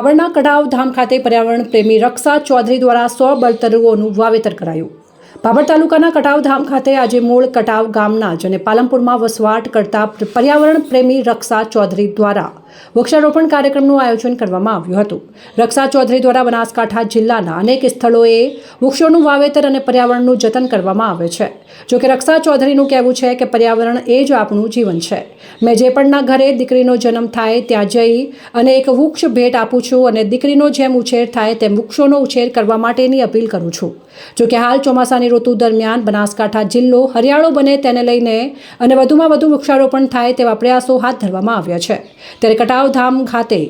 બાબરના કડાવ ધામ ખાતે પર્યાવરણ પ્રેમી રક્ષા ચૌધરી દ્વારા 100 બળતરુઓનું વાવેતર કરાયું। બાબર તાલુકાના કટાવ ધામ ખાતે આજે મૂળ કટાવ ગામના જ અને પાલનપુરમાં વસવાટ કરતા પર્યાવરણ પ્રેમી રક્ષા ચૌધરી દ્વારા વૃક્ષારોપણ કાર્યક્રમનું આયોજન કરવામાં આવ્યું હતું। રક્ષા ચૌધરી દ્વારા બનાસકાંઠા જિલ્લાના અનેક સ્થળોએ વૃક્ષોનું વાવેતર અને પર્યાવરણનું જતન કરવામાં આવે છે। જોકે રક્ષા ચૌધરીનું કહેવું છે કે પર્યાવરણ એ જ આપણું જીવન છે। મેં જે પણના ઘરે દીકરીનો જન્મ થાય ત્યાં જઈ અને એક વૃક્ષ ભેટ આપું છું અને દીકરીનો જેમ ઉછેર થાય તેમ વૃક્ષોનો ઉછેર કરવા માટેની અપીલ કરું છું। જોકે હાલ ચોમાસાની ઋતુ દરમિયાન બનાસકાંઠા જિલ્લો હરિયાળો બને તેને લઈને અને વધુમાં વધુ વૃક્ષારોપણ થાય તેવા પ્રયાસો હાથ ધરવામાં આવ્યા છે। ત્યારે કટાવ ધામ ખાતે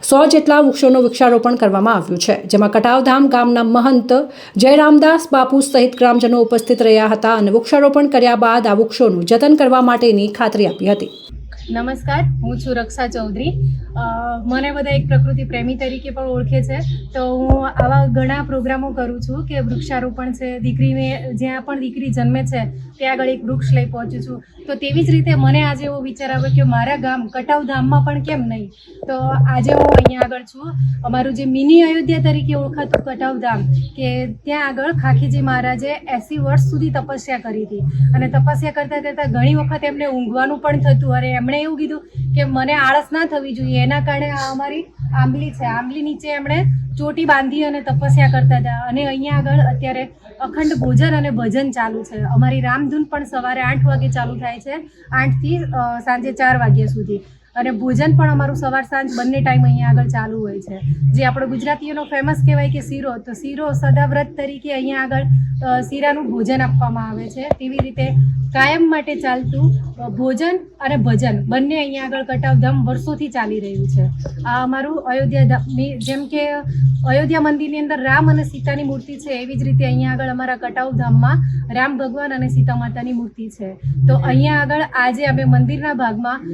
100 જેટલા વૃક્ષોનું વૃક્ષારોપણ કરવામાં આવ્યું છે, જેમાં કટાવ ધામ ગામના મહંત જયરામદાસ બાપુ સહિત ગ્રામજનો ઉપસ્થિત રહ્યા હતા અને વૃક્ષારોપણ કર્યા બાદ આ વૃક્ષોનું જતન કરવા માટેની ખાતરી આપી હતી। નમસ્કાર, હું છું રક્ષા ચૌધરી। મને બધા એક પ્રકૃતિ પ્રેમી તરીકે પણ ઓળખે છે, તો હું આવા ઘણા પ્રોગ્રામો કરું છું કે વૃક્ષારોપણ છે, દીકરીને જ્યાં પણ દીકરી જન્મે છે ત્યાં આગળ એક વૃક્ષ લઈ પહોંચું છું। તો તેવી જ રીતે મને આજે એવો વિચાર આવ્યો કે મારા ગામ કટાવ ધામમાં પણ કેમ નહીં। તો આજે હું અહીંયા આગળ છું, અમારું જે મિની અયોધ્યા તરીકે ઓળખાતું કટાવ ધામ, કે ત્યાં આગળ ખાખીજી મહારાજે 80 વર્ષ સુધી તપસ્યા કરી હતી અને તપસ્યા કરતાં કરતાં ઘણી વખત એમને ઊંઘવાનું પણ થતું અને એમણે એવું કીધું કે મને આળસ ના થવી જોઈએ, એના કારણે આ અમારી આંબલી છે, આંબલી નીચે એમણે ચોટી બાંધી અને તપસ્યા કરતા હતા। અને અહીંયા આગળ અત્યારે અખંડ ભોજન અને ભજન ચાલુ છે। અમારી રામધૂન પણ સવારે 8 વાગે ચાલુ થાય છે, 8 થી સાંજે 4 વાગ્યા સુધી, અને ભોજન પણ અમારું સવાર સાંજ બંને ટાઈમ અહીંયા આગળ ચાલુ હોય છે। જે આપણો ગુજરાતીઓનો ફેમસ કહેવાય કે શીરો, તો શીરો સદાવ્રત તરીકે અહીંયા આગળ શીરાનું ભોજન આપવામાં આવે છે। તેવી રીતે કાયમ માટે ચાલતું ભોજન અને ભજન બંને અહીંયા આગળ કટાવધામ વર્ષોથી ચાલી રહ્યું છે। આ અમારું અયોધ્યા, જેમ કે અયોધ્યા મંદિરની અંદર રામ અને સીતાની મૂર્તિ છે, એવી જ રીતે અહીંયા આગળ અમારા કટાવધામમાં રામ ભગવાન અને સીતા માતાની મૂર્તિ છે। તો અહીંયા આગળ આજે અમે મંદિરના ભાગમાં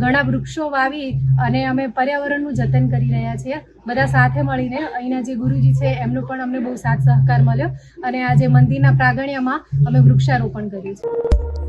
ઘણા વૃક્ષો વાવી અને અમે પર્યાવરણનું જતન કરી રહ્યા છીએ, બધા સાથે મળીને। અહીંના જે ગુરુજી છે એમનો પણ અમને બહુ સાથ સહકાર મળ્યો અને આજે મંદિરના પ્રાંગણ્યમાં અમે વૃક્ષારોપણ કર્યું છે।